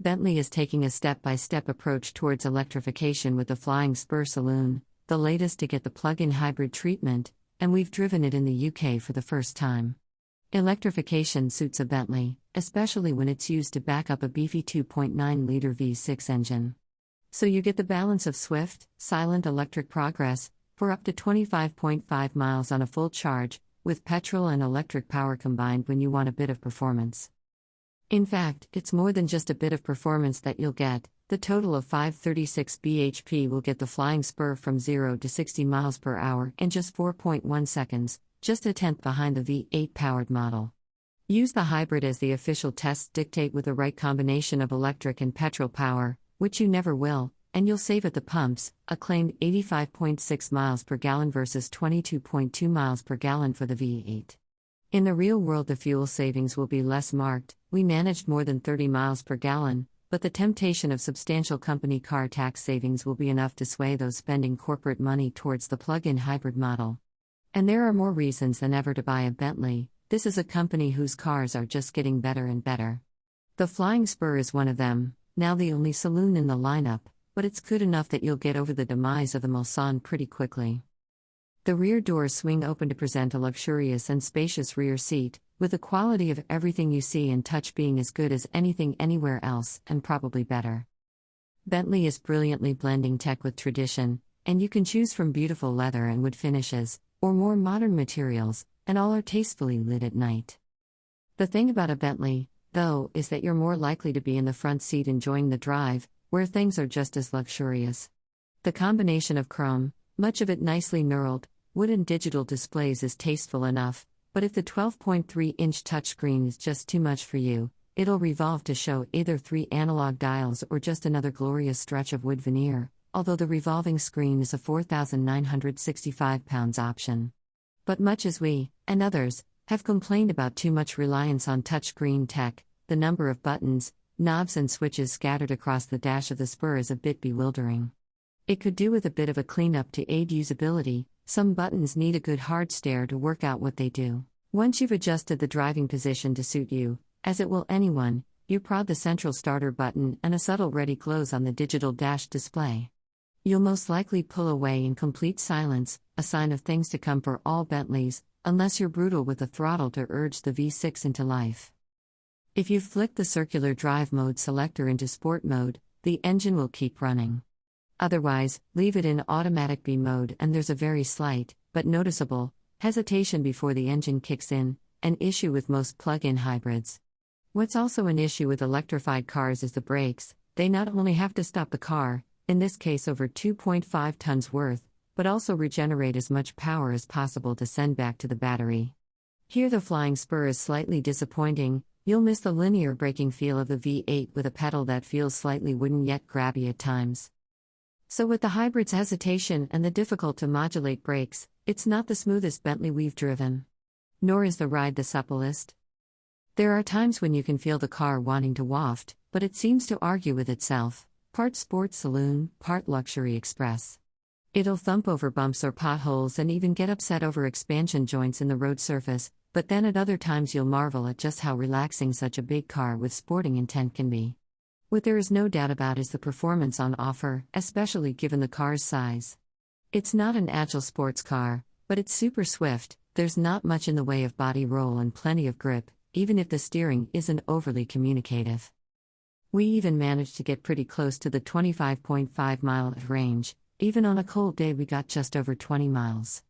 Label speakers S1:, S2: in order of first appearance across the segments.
S1: Bentley is taking a step-by-step approach towards electrification with the Flying Spur Saloon, the latest to get the plug-in hybrid treatment, and we've driven it in the UK for the first time. Electrification suits a Bentley, especially when it's used to back up a beefy 2.9-liter V6 engine. So you get the balance of swift, silent electric progress, for up to 25.5 miles on a full charge, with petrol and electric power combined when you want a bit of performance. In fact, it's more than just a bit of performance that you'll get. The total of 536 bhp will get the Flying Spur from 0 to 60 miles per hour in just 4.1 seconds, just a tenth behind the V8-powered model. Use the hybrid as the official tests dictate with the right combination of electric and petrol power, which you never will, and you'll save at the pumps, a claimed 85.6 miles per gallon versus 22.2 miles per gallon for the V8. In the real world, the fuel savings will be less marked. We managed more than 30 miles per gallon, but the temptation of substantial company car tax savings will be enough to sway those spending corporate money towards the plug-in hybrid model. And there are more reasons than ever to buy a Bentley. This is a company whose cars are just getting better and better. The Flying Spur is one of them, now the only saloon in the lineup, but it's good enough that you'll get over the demise of the Mulsanne pretty quickly. The rear doors swing open to present a luxurious and spacious rear seat, with the quality of everything you see and touch being as good as anything anywhere else, and probably better. Bentley is brilliantly blending tech with tradition, and you can choose from beautiful leather and wood finishes, or more modern materials, and all are tastefully lit at night. The thing about a Bentley, though, is that you're more likely to be in the front seat enjoying the drive, where things are just as luxurious. The combination of chrome, much of it nicely knurled, wood and digital displays is tasteful enough, but if the 12.3-inch touchscreen is just too much for you, it'll revolve to show either 3 analog dials or just another glorious stretch of wood veneer, although the revolving screen is a 4,965 pounds option. But much as we, and others, have complained about too much reliance on touchscreen tech, the number of buttons, knobs and switches scattered across the dash of the Spur is a bit bewildering. It could do with a bit of a cleanup to aid usability. Some buttons need a good hard stare to work out what they do. Once you've adjusted the driving position to suit you, as it will anyone, you prod the central starter button and a subtle ready glows on the digital dash display. You'll most likely pull away in complete silence, a sign of things to come for all Bentleys, unless you're brutal with the throttle to urge the V6 into life. If you flick the circular drive mode selector into sport mode, the engine will keep running. Otherwise, leave it in automatic B mode and there's a very slight, but noticeable, hesitation before the engine kicks in, an issue with most plug-in hybrids. What's also an issue with electrified cars is the brakes. They not only have to stop the car, in this case over 2.5 tons worth, but also regenerate as much power as possible to send back to the battery. Here the Flying Spur is slightly disappointing. You'll miss the linear braking feel of the V8 with a pedal that feels slightly wooden yet grabby at times. So with the hybrid's hesitation and the difficult-to-modulate brakes, it's not the smoothest Bentley we've driven. Nor is the ride the supplest. There are times when you can feel the car wanting to waft, but it seems to argue with itself, part sport saloon, part luxury express. It'll thump over bumps or potholes and even get upset over expansion joints in the road surface, but then at other times you'll marvel at just how relaxing such a big car with sporting intent can be. What there is no doubt about is the performance on offer, especially given the car's size. It's not an agile sports car, but it's super swift. There's not much in the way of body roll and plenty of grip, even if the steering isn't overly communicative. We even managed to get pretty close to the 25.5-mile range. Even on a cold day we got just over 20 miles.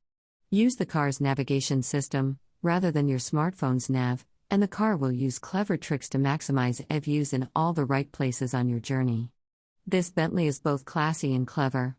S1: Use the car's navigation system, rather than your smartphone's nav, and the car will use clever tricks to maximize views in all the right places on your journey. This Bentley is both classy and clever.